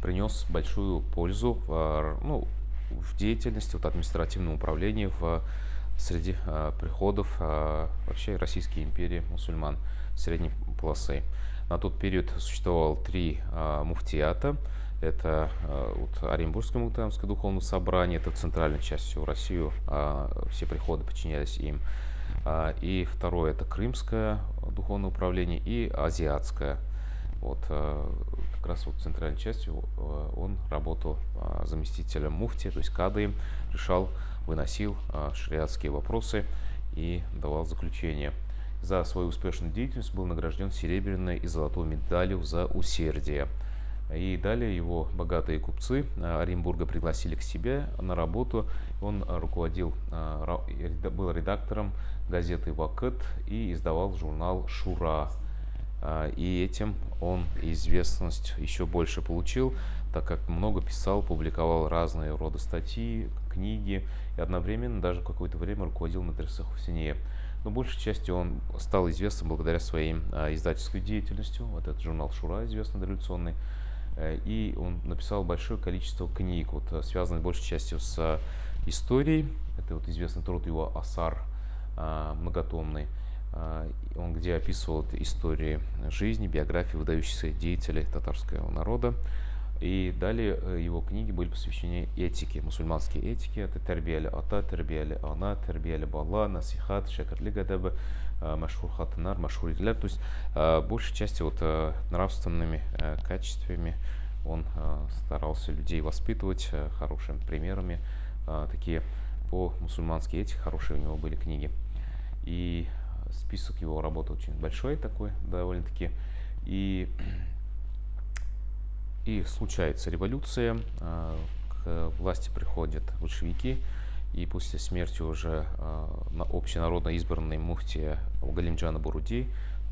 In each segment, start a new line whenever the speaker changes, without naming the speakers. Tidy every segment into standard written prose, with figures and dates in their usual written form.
принес большую пользу в деятельности, вот, административном управлении среди приходов вообще Российской империи мусульман средней полосы. На тот период существовало три муфтията. Это вот, Оренбургское муфтиямское духовное собрание, это центральная часть всего Россию, все приходы подчинялись им. И второе это Крымское духовное управление и Азиатское. Вот, как раз вот центральной частью он работал заместителем муфти, то есть кады, решал, выносил шариатские вопросы и давал заключение. За свою успешную деятельность был награжден серебряной и золотой медалью за усердие. И далее его богатые купцы Оренбурга пригласили к себе на работу. Он руководил, был редактором газеты «Вакыт» и издавал журнал «Шура». И этим он известность еще больше получил, так как много писал, публиковал разные рода статьи, книги и одновременно даже какое-то время руководил медресе Хусейния. Но большей частью он стал известным благодаря своей издательской деятельности. Вот этот журнал «Шура» известный, дореволюционный. И он написал большое количество книг, вот, связанных большей частью с историей. Это вот известный труд его «Асар», многотомный. Он где описывал истории жизни, биографии выдающихся деятелей татарского народа. И далее его книги были посвящены этике, мусульманской этике. Это «Тербия ата», «Тербия ана», «Тербия бала», «Насихат», «Шакарли гадаба», «Машхур хатанар», «Машхур идляр». То есть большей части вот нравственными качествами он старался людей воспитывать хорошими примерами. Такие по мусульманской этике хорошие у него были книги. И список его работы очень большой такой, довольно-таки. И случается революция, к власти приходят большевики, и после смерти уже общенародно избранный муфти Галимджана Буруди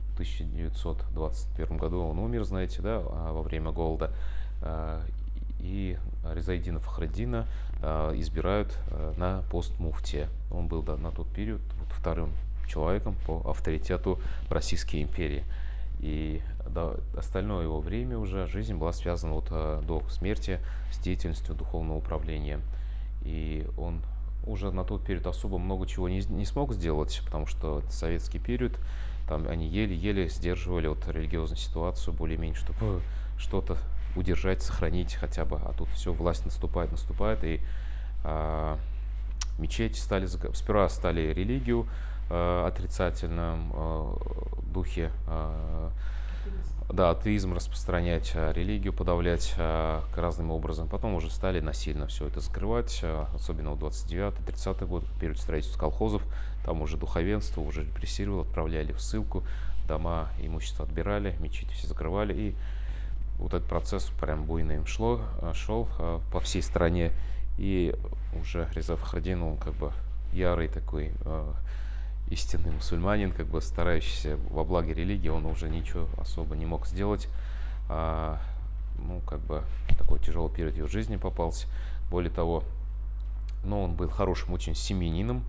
в 1921 году он умер, знаете, да, во время голода. И Ризаэддина Фахретдина избирают на пост муфтия. Он был на тот период вот вторым человеком по авторитету в Российской империи. И остальное его время уже, жизнь была связана вот до смерти с деятельностью духовного управления. И он уже на тот период особо много чего не смог сделать, потому что это советский период, там они еле-еле сдерживали вот религиозную ситуацию более-менее, чтобы что-то удержать, сохранить хотя бы. А тут все, власть наступает, и мечети сперва стали религию отрицательном духе, да, атеизм распространять, религию подавлять разным образом. Потом уже стали насильно все это закрывать, особенно в 29-30 год, период строительства колхозов. Там уже духовенство уже репрессировало, отправляли в ссылку, дома, имущество отбирали, мечети все закрывали. И вот этот процесс прям буйно им шел по всей стране. И уже Реза Фахретдин, он как бы ярый такой истинный мусульманин, как бы старающийся во благо религии, он уже ничего особо не мог сделать. Как бы такой тяжелый период его жизни попался. Более того, он был хорошим очень семьянином.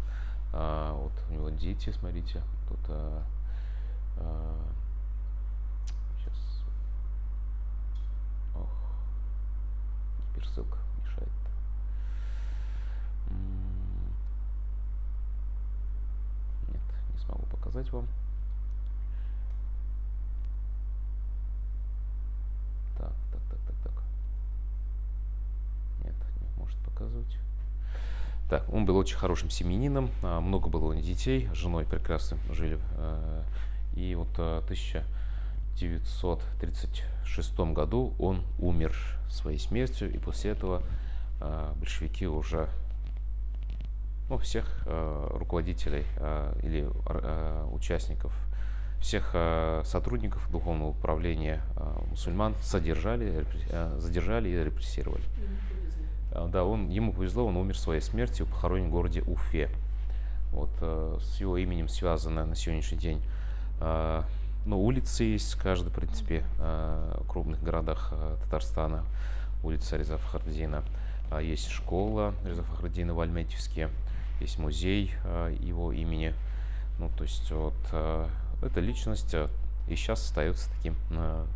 Вот у него дети, смотрите, тут сейчас, теперь ссылка мешает. Смогу показать вам. Так. Нет, не может показывать. Так, он был очень хорошим семьянином, много было у него детей, с женой прекрасно жили. И вот в 1936 году он умер своей смертью, и после этого большевики уже всех руководителей или участников, всех сотрудников духовного управления мусульман задержали и репрессировали. Да, ему повезло, он умер своей смертью, похоронен в городе Уфе. Вот, с его именем связано на сегодняшний день улицы есть в каждом, в принципе, крупных городах Татарстана, улица Реза Фахретдина. Есть школа Реза Фахретдина в Альметьевске, есть музей его имени. То есть вот эта личность и сейчас остается таким,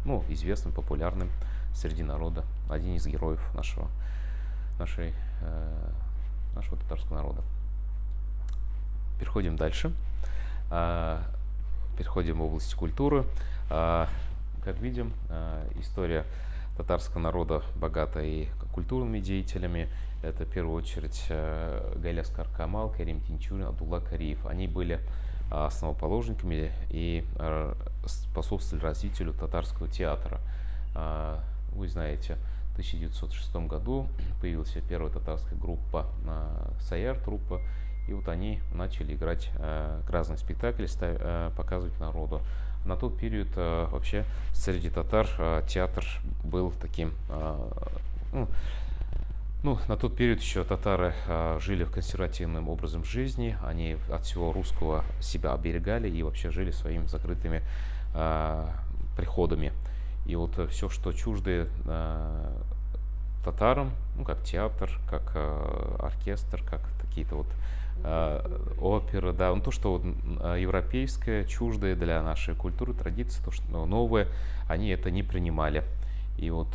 ну, известным, популярным среди народа. Один из героев нашей, нашего татарского народа. Переходим дальше. А, Переходим в область культуры. Как видим, история татарского народа богата и культурными деятелями. Это в первую очередь Галяскар Камал, Карим Тинчурин, Абдулла Кариев. Они были основоположниками и способствовали развитию татарского театра. Вы знаете, в 1906 году появилась первая татарская группа «Саяр» труппа, и вот они начали играть разные спектакли, показывать народу. На тот период вообще среди татар театр был таким, ну, на тот период еще татары жили в консервативным образом жизни, они от всего русского себя оберегали и вообще жили своими закрытыми приходами. И вот все, что чуждое татарам, ну, как театр, как оркестр, как какие-то вот оперы, да, ну, то, что вот европейское, чуждое для нашей культуры, традиции, то, что новое, они это не принимали. И вот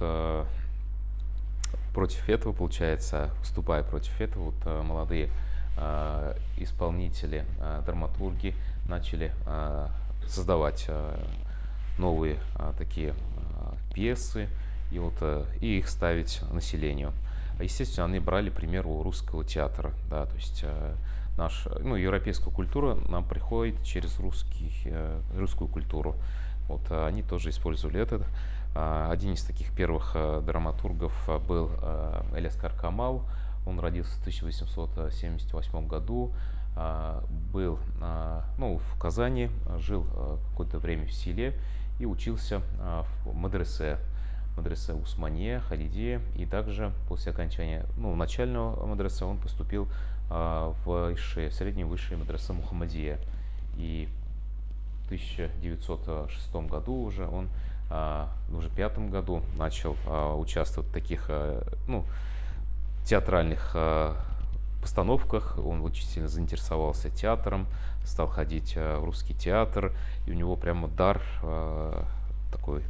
против этого, получается, выступая против этого, вот молодые исполнители, драматурги начали создавать новые такие пьесы и вот и их ставить населению. Естественно, они брали пример у русского театра, да, то есть ну, европейская культура нам приходит через русскую культуру. Вот они тоже использовали это. Один из таких первых драматургов был Галяскар Камал. Он родился в 1878 году, был, ну, в Казани, жил какое-то время в селе и учился в медресе Усмания, Халидия, и также после окончания, ну, начального медресе он поступил в среднее высшее медресе Мухаммадия. И в 1906 году уже он уже в пятом году начал участвовать в таких, ну, театральных постановках. Он очень сильно заинтересовался театром, стал ходить в русский театр, и у него прямо дар, такой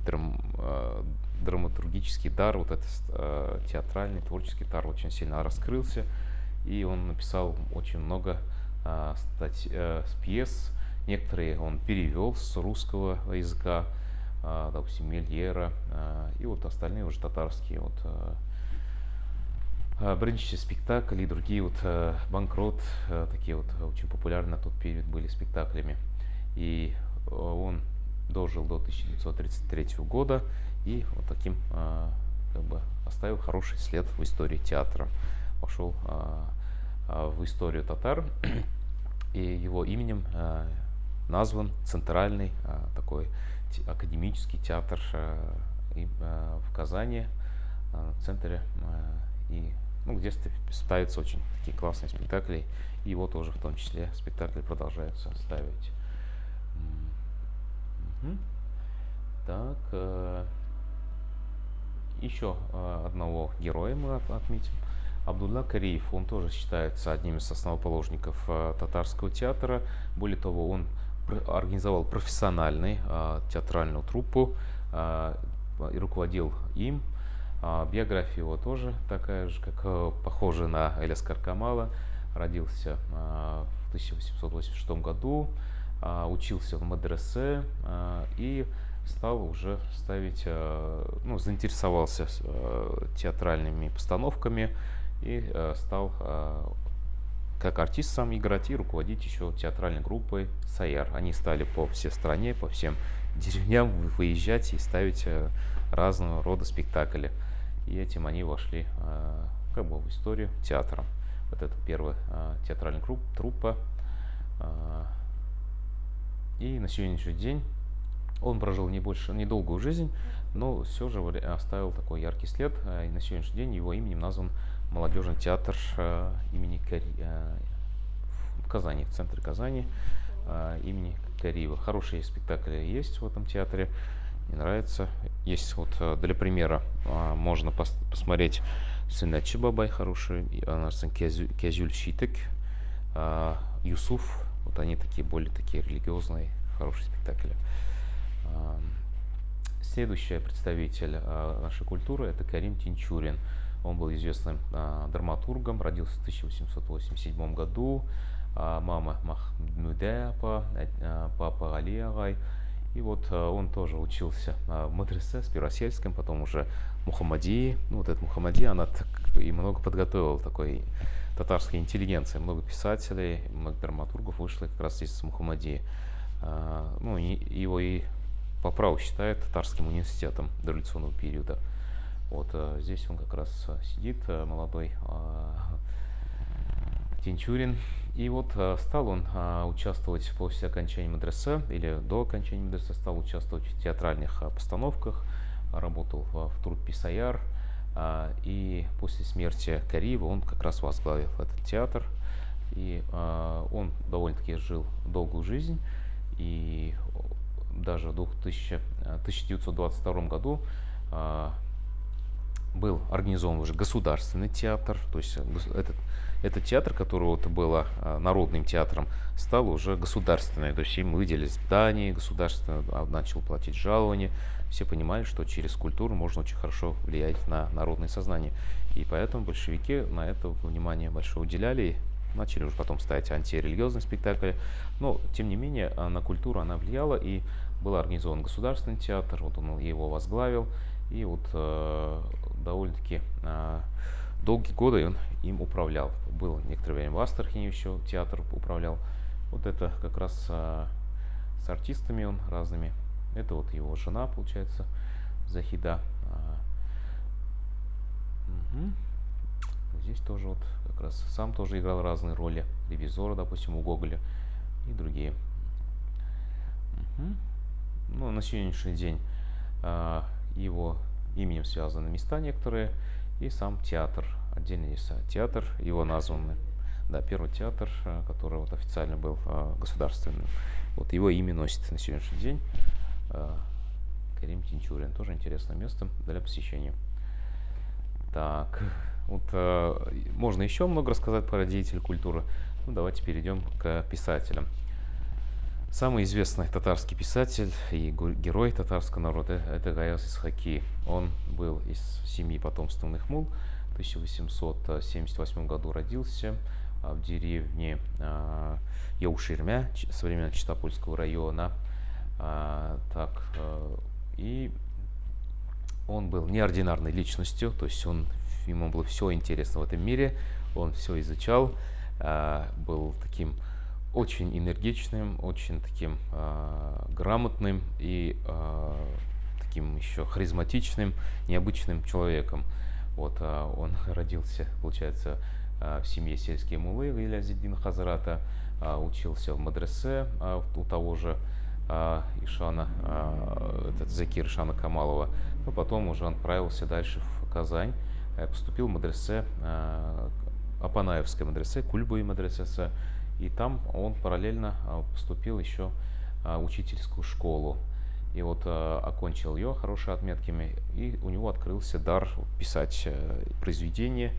драматургический дар, вот этот театральный, творческий дар очень сильно раскрылся, и он написал очень много пьес. Некоторые он перевел с русского языка, допустим, Мельера, и вот остальные уже татарские, вот Брынчи спектакли и другие вот Банкрот, такие вот очень популярны на тот период были спектаклями. И он дожил до 1933 года и вот таким как бы оставил хороший след в истории театра, вошел в историю татар, и его именем назван центральный такой академический театр в Казани, в центре, и, ну, где ставятся очень такие классные спектакли, и его тоже в том числе спектакли продолжаются ставить. Так, еще одного героя мы отметим. Абдулла Кариев, он тоже считается одним из основоположников татарского театра. Более того, он организовал профессиональную театральную труппу и руководил им. Биография его тоже такая же, как похожа на Галяскар Камала. Родился в 1886 году, учился в медресе и стал уже ставить, ну, заинтересовался театральными постановками и стал как артист сам играть и руководить еще театральной группой «Саяр». Они стали по всей стране, по всем деревням выезжать и ставить разного рода спектакли. И этим они вошли как бы в историю театра. Вот это первая театральная труппа. И на сегодняшний день он прожил недолгую жизнь, но все же оставил такой яркий след. И на сегодняшний день его именем назван молодежный театр имени в Казани, в центре Казани, имени Кариева. Хорошие спектакли есть в этом театре, мне нравится. Есть вот для примера можно посмотреть Сыначи Бабай, хороший, Кязюль Щитек, Юсуф. Вот они такие более такие религиозные, хорошие спектакли. А, Следующий представитель нашей культуры — это Карим Тинчурин. Он был известным драматургом, родился в 1887 году. Мама Махмуде апа, папа Али агай. И вот он тоже учился в медресе, сперва сельском, потом уже Мухаммадии. Ну, вот эта Мухаммадия, она так и много подготовила такой татарской интеллигенции. Много писателей, много драматургов вышло как раз из Мухаммадии. Ну, его и по праву считают татарским университетом дореволюционного периода. Вот здесь он как раз сидит, молодой Тинчурин. И вот стал он участвовать после окончания медресе, или до окончания медресе стал участвовать в театральных постановках, работал в труппе «Саяр». И после смерти Кариева он как раз возглавил этот театр. И он довольно-таки жил долгую жизнь. И даже в 1922 году был организован уже государственный театр, то есть этот театр, который вот был народным театром, стал уже государственным, то есть им выделили здание государственное, начал платить жалования. Все понимали, что через культуру можно очень хорошо влиять на народное сознание. И поэтому большевики на это внимание большое уделяли, и начали уже потом ставить антирелигиозные спектакли. Но, тем не менее, на культуру она влияла, и был организован государственный театр, вот он его возглавил. И вот довольно-таки долгие годы он им управлял. Был некоторое время в Астрахани еще театр управлял. Вот это как раз с артистами он разными. Это вот его жена, получается, Захида. Мгм. Здесь тоже вот как раз сам тоже играл разные роли. Ревизора, допустим, у Гоголя и другие. Мгм. Ну, на сегодняшний день его именем связаны места некоторые, и сам театр. Отдельно есть театр, его названы. Да, первый театр, который вот официально был государственным. Вот его имя носит на сегодняшний день Карим Тинчурин. Тоже интересное место для посещения. Так, вот можно еще много рассказать про деятелей культуры. Ну, давайте перейдем к писателям. Самый известный татарский писатель и герой татарского народа — это Гаяз Исхаки. Он был из семьи потомственных мул. В 1878 году родился в деревне Яуширмя, современного Чистопольского района. И он был неординарной личностью, то есть ему было все интересно в этом мире, он все изучал, был таким очень энергичным, очень таким грамотным и таким еще харизматичным, необычным человеком. Вот он родился, получается, в семье сельские муллы Гилязиддина Хазрата, учился в мадресе у того же Ишана, этот Закир Ишана Камалова, но потом уже он отправился дальше в Казань, поступил в мадресе, Апанаевское мадресе, Кульбуи мадресе, и там он параллельно поступил еще в учительскую школу. И вот окончил ее хорошими отметками, и у него открылся дар писать произведения,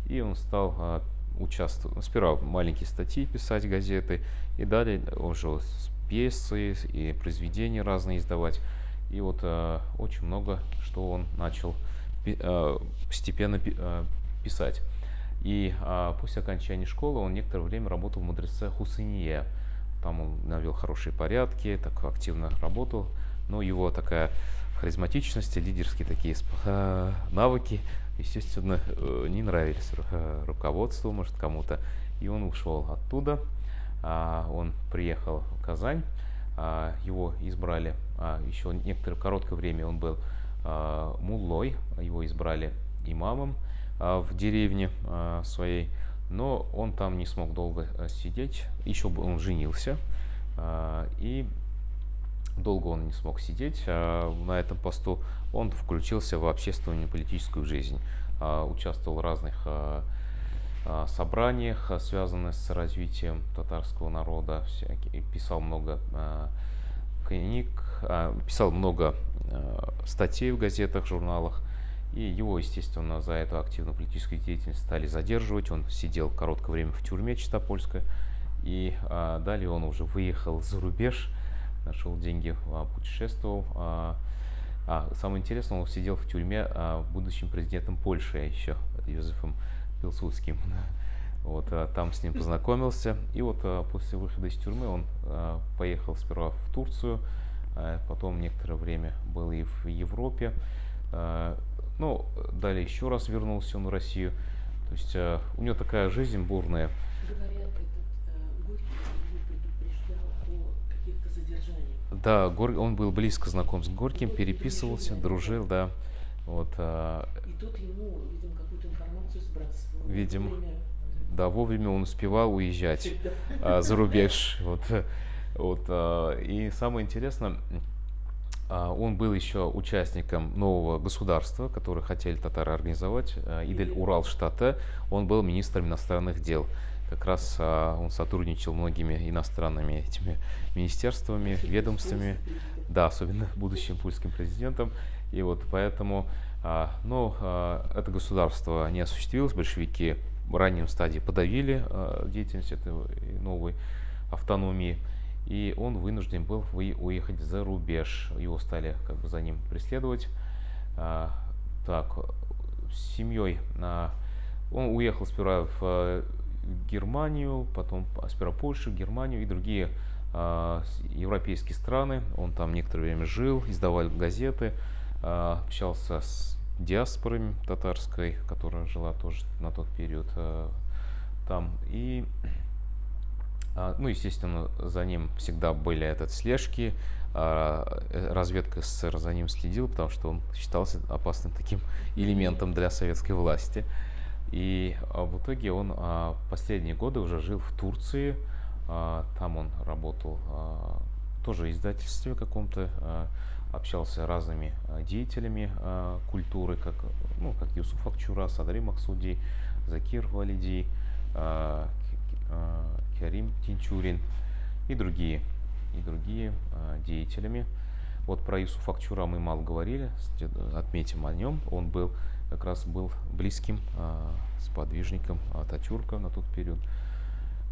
и он стал участвовать, сперва маленькие статьи писать, газеты, и далее уже пьесы и произведения разные издавать. И вот очень много что он начал постепенно писать. И после окончания школы он некоторое время работал в мадресе Хусейния. Там он навел хорошие порядки, так активно работал. Но его такая харизматичность, лидерские такие навыки, естественно, не нравились руководству, может, кому-то. И он ушел оттуда. Он приехал в Казань. Его избрали, еще некоторое короткое время он был муллой, его избрали имамом в деревне своей, но он там не смог долго сидеть, еще он женился, и долго он не смог сидеть на этом посту. Он включился в общественную и политическую жизнь, участвовал в разных собраниях, связанных с развитием татарского народа, писал много книг, писал много статей в газетах, журналах. И его, естественно, за эту активную политическую деятельность стали задерживать. Он сидел короткое время в тюрьме Чистопольской. И далее он уже выехал за рубеж. нашел деньги, путешествовал. Самое интересное, он сидел в тюрьме будущим президентом Польши еще, Józefem Пилсудским. Вот, там с ним познакомился. И вот после выхода из тюрьмы он поехал сперва в Турцию, потом некоторое время был и в Европе. Ну, далее еще раз вернулся он в Россию. То есть у него такая жизнь бурная.
Говорят, этот Горький его предупреждал о каких-то задержаниях.
Да, он был близко знаком с Горьким,
Вот
переписывался,
переживания,
дружил, да. Вот,
И тот ему, видимо, какую-то информацию сбрасывал.
видимо,
Вовремя.
да, вовремя он успевал уезжать
Да.
за рубеж. И самое интересное, он был еще участником нового государства, которое хотели татары организовать, Идель-Урал-Штате. Он был министром иностранных дел. Как раз он сотрудничал многими иностранными этими министерствами, ведомствами, да, особенно будущим польским президентом. И вот поэтому, это государство не осуществилось, большевики в раннем стадии подавили деятельность этой новой автономии. И он вынужден был уехать за рубеж. Его стали как бы за ним преследовать. Так, с семьей он уехал сперва в Германию, потом сперва Польшу, Германию и другие европейские страны. Он там некоторое время жил, издавал газеты, общался с диаспорой татарской, которая жила тоже на тот период там. И ну, естественно, за ним всегда были слежки, разведка СССР за ним следила, потому что он считался опасным таким элементом для советской власти. И в итоге он последние годы уже жил в Турции, там он работал тоже в издательстве каком-то, общался с разными деятелями культуры, как Юсуф Акчура, Садри Максуди, Закир Валиди, Керим Тинчурин и другие деятелями. Вот про Юсуфа Акчура мы мало говорили, отметим о нем. Он как раз был близким сподвижником Ататюрка на тот период.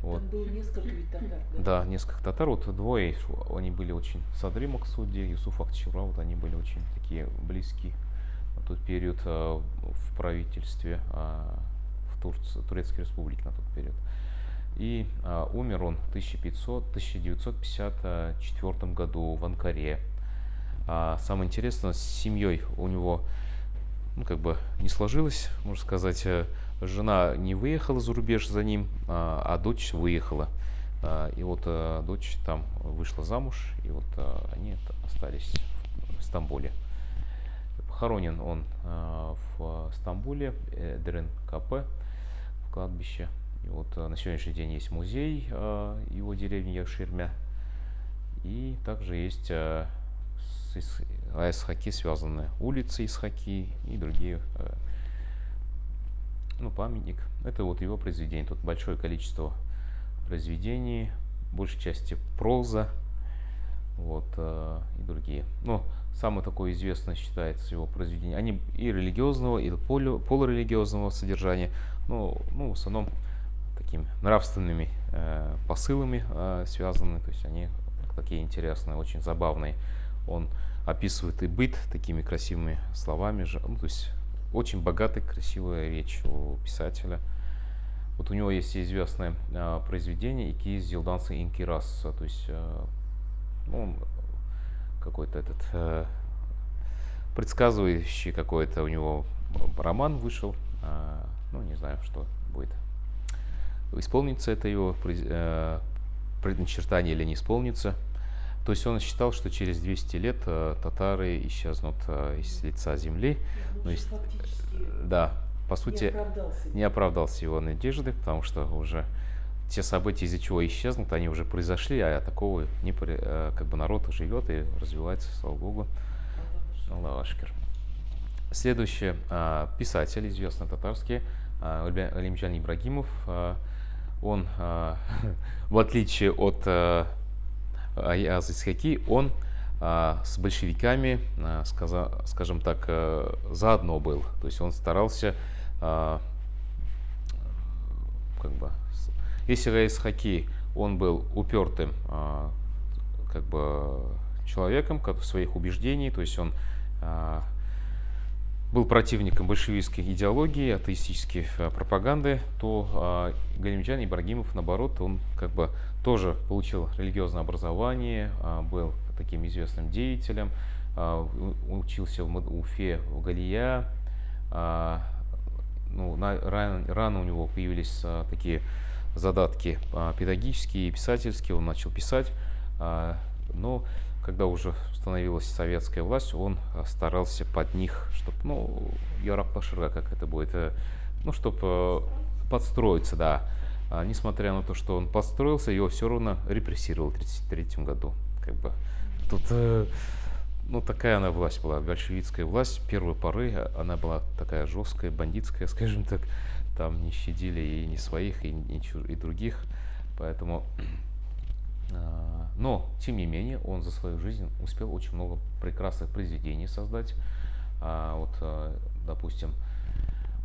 Вот.
Там было несколько ведь татар, да?
Да, несколько татар. Вот двое, они были очень, Садри Максуди, Юсуф Акчура, вот они были очень такие близкие на тот период в правительстве в Турецкой Республике на тот период. И умер он в 1954 году в Анкаре. Самое интересное, с семьей у него не сложилось, можно сказать. Жена не выехала за рубеж за ним, а дочь выехала. И вот дочь там вышла замуж, и вот они остались в Стамбуле. Похоронен он в Стамбуле, Эдерен КП, в кладбище. И вот на сегодняшний день есть музей его деревни Яширмя. И также есть с Исхаки связанные улицы Исхаки и другие, памятник. Это вот его произведение. Тут большое количество произведений, большей части проза, вот, и другие. Но самое такое известное считается его произведение. Они и религиозного, и полурелигиозного содержания, но в основном такими нравственными посылами связаны, то есть они такие интересные, очень забавные. Он описывает и быт такими красивыми словами, то есть очень богатая, красивая речь у писателя. Вот у него есть известное произведение «Икиз Зилданса Инкирас», то есть он какой-то предсказывающий какой-то у него роман вышел, не знаю, что будет. Исполнится это его предначертание или не исполнится. То есть он считал, что через 200 лет татары исчезнут из лица земли. Да, по сути, не оправдался его надежды, потому что уже те события, из-за чего исчезнут, они уже произошли, а такого народ живет и развивается, слава Богу. Аллаху ашкар. Следующий писатель, известный татарский, Алимжан Ибрагимов. Он, в отличие от Аяз Исхаки, он с большевиками, скажем так, заодно был. То есть он старался, если Аяз Исхаки, он был упертым как бы человеком своих убеждений, то есть он был противником большевистской идеологии, атеистической пропаганды, то Галимджан Ибрагимов, наоборот, он как бы тоже получил религиозное образование, был таким известным деятелем, учился в Уфе, в Галия. Ну, рано у него появились такие задатки педагогические и писательские, он начал писать, но когда уже становилась советская власть, он старался под них, чтобы, ну, Яракташирга, как это будет, ну, чтобы подстроиться, да. Несмотря на то, что он подстроился, его все равно репрессировал в 1933 году. Как бы тут, ну, такая она власть была, большевистская власть. Первой поры она была такая жесткая, бандитская, скажем так. Там не щадили и не своих, и других. Поэтому... Но, тем не менее, он за свою жизнь успел очень много прекрасных произведений создать. Вот, допустим,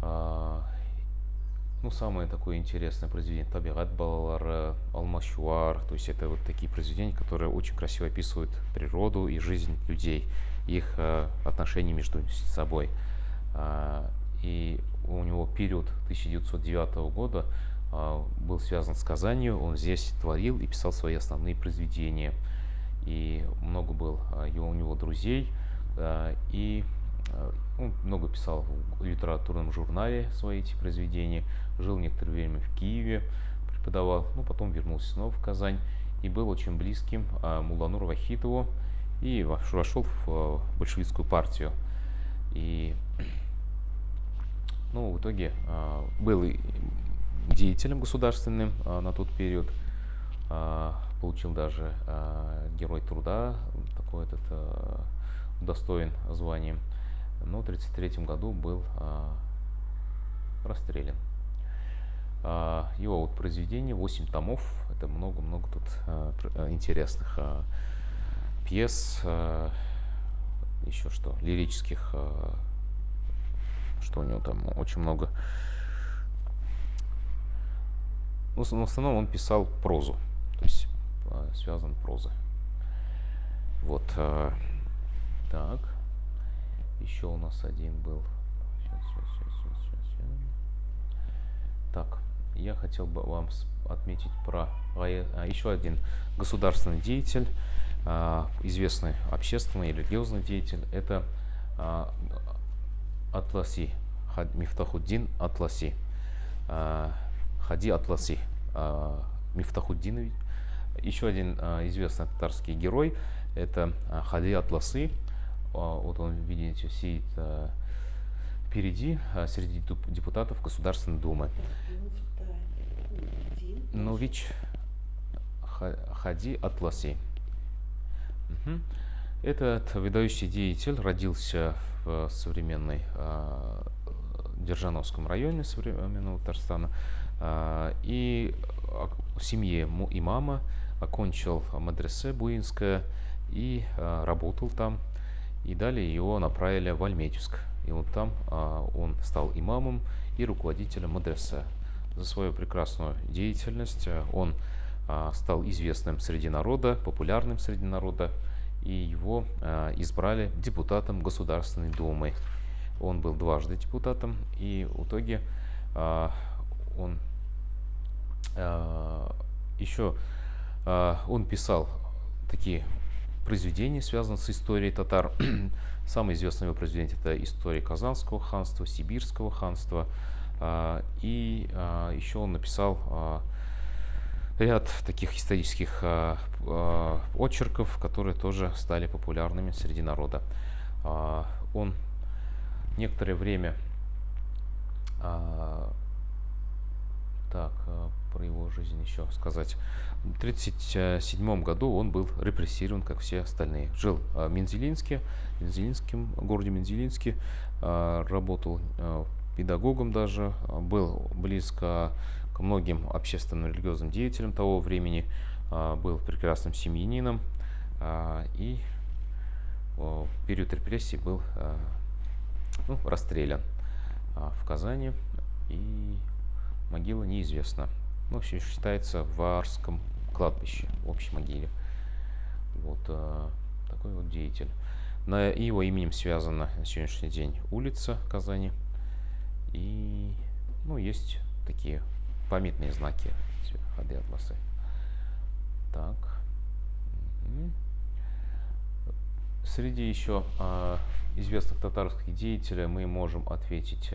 ну, самое такое интересное произведение «Табигат балалары», «Алмашуар». То есть это вот такие произведения, которые очень красиво описывают природу и жизнь людей, их отношения между собой. И у него период 1909 года был связан с Казанью, он здесь творил и писал свои основные произведения. И много было у него друзей, и он много писал в литературном журнале свои эти произведения, жил некоторое время в Киеве, преподавал, ну, потом вернулся снова в Казань и был очень близким Муллануру Вахитову и вошел в большевистскую партию. И, ну, в итоге был деятелем государственным на тот период, получил даже Герой труда, такой этот удостоен званием, но в 1933 году был расстрелян. Его вот произведение, 8 томов, это много-много тут интересных пьес, еще что, лирических, что у него там очень много. Но в основном он писал прозу, то есть связан прозой. Вот. Так. Еще у нас один был. Сейчас. Так. Я хотел бы вам отметить про еще один государственный деятель, известный общественный и религиозный деятель. Это Атласи, Мифтахуддин Атласи. Хади Атласи Мифтахуддинович. Еще один известный татарский герой – это Хади Атласи. Вот он, видите, сидит впереди, среди депутатов Государственной Думы. Нович Хади Атласи. Этот выдающий деятель родился в современной Держановском районе современного Татарстана. И в семье имама окончил мадресе Буинское и работал там. И далее его направили в Альметьевск. И вот там он стал имамом и руководителем мадресе. За свою прекрасную деятельность он стал известным среди народа, популярным среди народа. И его избрали депутатом Государственной Думы. Он был дважды депутатом, и в итоге он еще он писал такие произведения, связанные с историей татар. Самое известное его произведение – это «История Казанского ханства», «Сибирского ханства». И еще он написал ряд таких исторических очерков, которые тоже стали популярными среди народа. Он некоторое время, так, про его жизнь еще сказать. В 1937 году он был репрессирован, как все остальные. Жил в Мензелинске, в городе Мензелинске, работал педагогом даже, был близко к многим общественным религиозным деятелям того времени, был прекрасным семьянином и в период репрессий был расстрелян в Казани, и могила неизвестна. Ну, считается в Арском кладбище, в общей могиле. Вот такой вот деятель. На его именем связана на сегодняшний день улица Казани. И, ну, есть такие памятные знаки, эти ходы атласы. Так. Мгм. Среди еще известных татарских деятелей мы можем ответить